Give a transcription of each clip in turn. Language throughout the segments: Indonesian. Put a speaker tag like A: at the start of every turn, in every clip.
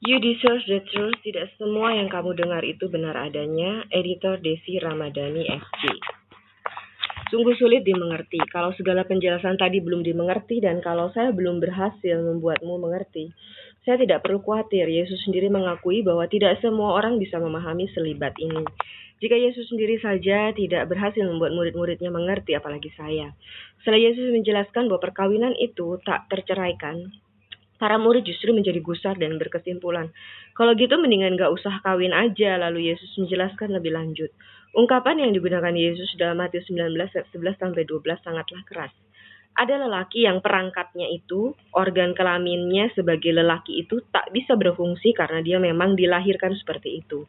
A: You deserve the truth. Tidak semua yang kamu dengar itu benar adanya. Editor Desi Ramadhani FG. Sungguh sulit dimengerti. Kalau segala penjelasan tadi belum dimengerti dan kalau saya belum berhasil membuatmu mengerti, saya tidak perlu khawatir. Yesus sendiri mengakui bahwa tidak semua orang bisa memahami selibat ini. Jika Yesus sendiri saja tidak berhasil membuat murid-muridnya mengerti, apalagi saya. Setelah Yesus menjelaskan bahwa perkawinan itu tak terceraikan, para murid justru menjadi gusar dan berkesimpulan, kalau gitu mendingan gak usah kawin aja. Lalu Yesus menjelaskan lebih lanjut. Ungkapan yang digunakan Yesus dalam Matius 19 ayat 11-12 sangatlah keras. Ada lelaki yang perangkatnya itu, organ kelaminnya sebagai lelaki itu tak bisa berfungsi karena dia memang dilahirkan seperti itu.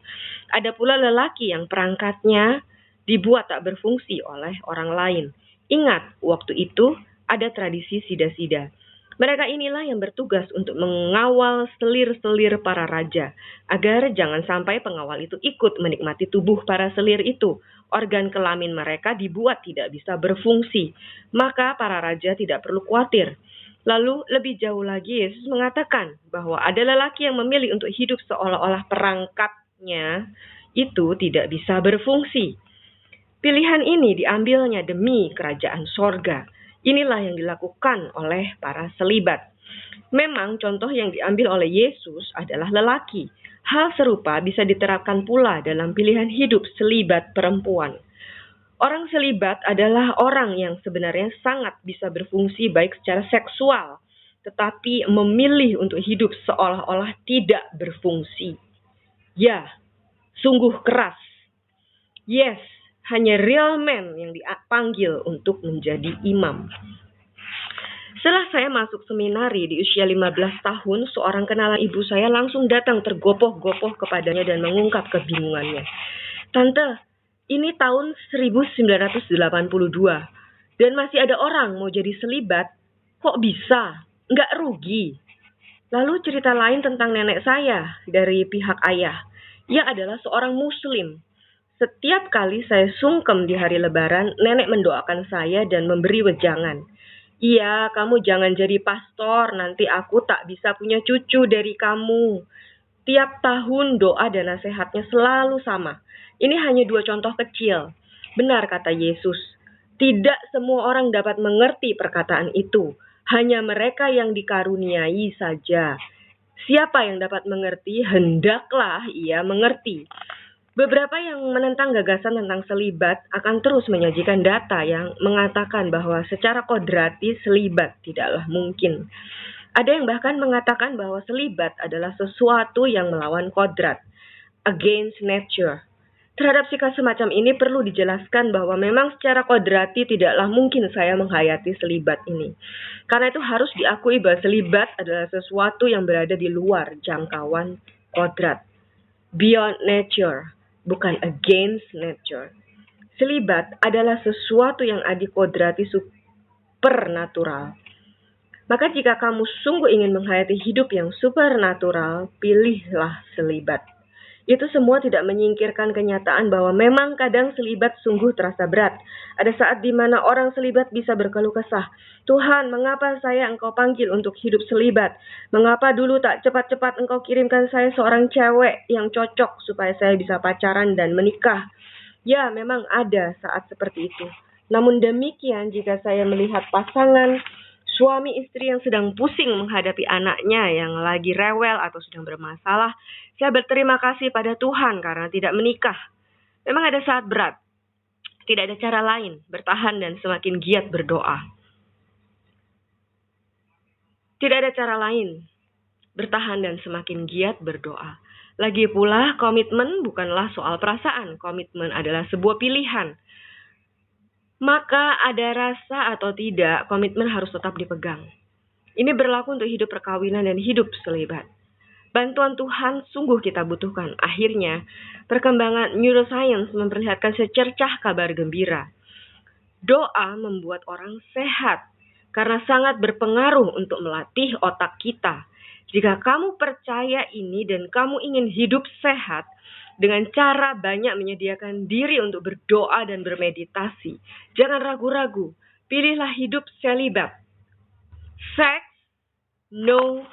A: Ada pula lelaki yang perangkatnya dibuat tak berfungsi oleh orang lain. Ingat, waktu itu ada tradisi sida-sida. Mereka inilah yang bertugas untuk mengawal selir-selir para raja, agar jangan sampai pengawal itu ikut menikmati tubuh para selir itu. Organ kelamin mereka dibuat tidak bisa berfungsi, maka para raja tidak perlu khawatir. Lalu lebih jauh lagi Yesus mengatakan bahwa ada lelaki yang memilih untuk hidup seolah-olah perangkatnya itu tidak bisa berfungsi. Pilihan ini diambilnya demi kerajaan sorga. Inilah yang dilakukan oleh para selibat. Memang contoh yang diambil oleh Yesus adalah lelaki. Hal serupa bisa diterapkan pula dalam pilihan hidup selibat perempuan. Orang selibat adalah orang yang sebenarnya sangat bisa berfungsi baik secara seksual, tetapi memilih untuk hidup seolah-olah tidak berfungsi. Ya, sungguh keras. Yes, hanya real men yang dipanggil untuk menjadi imam. Setelah saya masuk seminari di usia 15 tahun, seorang kenalan ibu saya langsung datang tergopoh-gopoh kepadanya dan mengungkap kebingungannya. Tante, ini tahun 1982 dan masih ada orang mau jadi selibat. Kok bisa? Nggak rugi. Lalu cerita lain tentang nenek saya dari pihak ayah. Ia adalah seorang muslim. Setiap kali saya sungkem di hari lebaran, nenek mendoakan saya dan memberi wejangan. Iya, kamu jangan jadi pastor, nanti aku tak bisa punya cucu dari kamu. Tiap tahun doa dan nasihatnya selalu sama. Ini hanya 2 contoh kecil. Benar kata Yesus, tidak semua orang dapat mengerti perkataan itu. Hanya mereka yang dikaruniai saja. Siapa yang dapat mengerti, hendaklah ia mengerti. Beberapa yang menentang gagasan tentang selibat akan terus menyajikan data yang mengatakan bahwa secara kodrati selibat tidaklah mungkin. Ada yang bahkan mengatakan bahwa selibat adalah sesuatu yang melawan kodrat, against nature. Terhadap sikap semacam ini perlu dijelaskan bahwa memang secara kodrati tidaklah mungkin saya menghayati selibat ini. Karena itu harus diakui bahwa selibat adalah sesuatu yang berada di luar jangkauan kodrat, beyond nature. Bukan against nature. Selibat adalah sesuatu yang adikodrati supernatural. Maka jika kamu sungguh ingin menghayati hidup yang supernatural, pilihlah selibat. Itu semua tidak menyingkirkan kenyataan bahwa memang kadang selibat sungguh terasa berat. Ada saat di mana orang selibat bisa berkeluh kesah. Tuhan, mengapa saya engkau panggil untuk hidup selibat? Mengapa dulu tak cepat-cepat engkau kirimkan saya seorang cewek yang cocok supaya saya bisa pacaran dan menikah? Ya, memang ada saat seperti itu. Namun demikian, jika saya melihat pasangan suami istri yang sedang pusing menghadapi anaknya yang lagi rewel atau sedang bermasalah, saya berterima kasih pada Tuhan karena tidak menikah. Memang ada saat berat. Tidak ada cara lain, bertahan dan semakin giat berdoa. Tidak ada cara lain, bertahan dan semakin giat berdoa. Lagi pula, komitmen bukanlah soal perasaan. Komitmen adalah sebuah pilihan. Maka ada rasa atau tidak, komitmen harus tetap dipegang. Ini berlaku untuk hidup perkawinan dan hidup selibat. Bantuan Tuhan sungguh kita butuhkan. Akhirnya, perkembangan neuroscience memperlihatkan secercah kabar gembira. Doa membuat orang sehat karena sangat berpengaruh untuk melatih otak kita. Jika kamu percaya ini dan kamu ingin hidup sehat, dengan cara banyak menyediakan diri untuk berdoa dan bermeditasi. Jangan ragu-ragu, pilihlah hidup selibat. Sex, no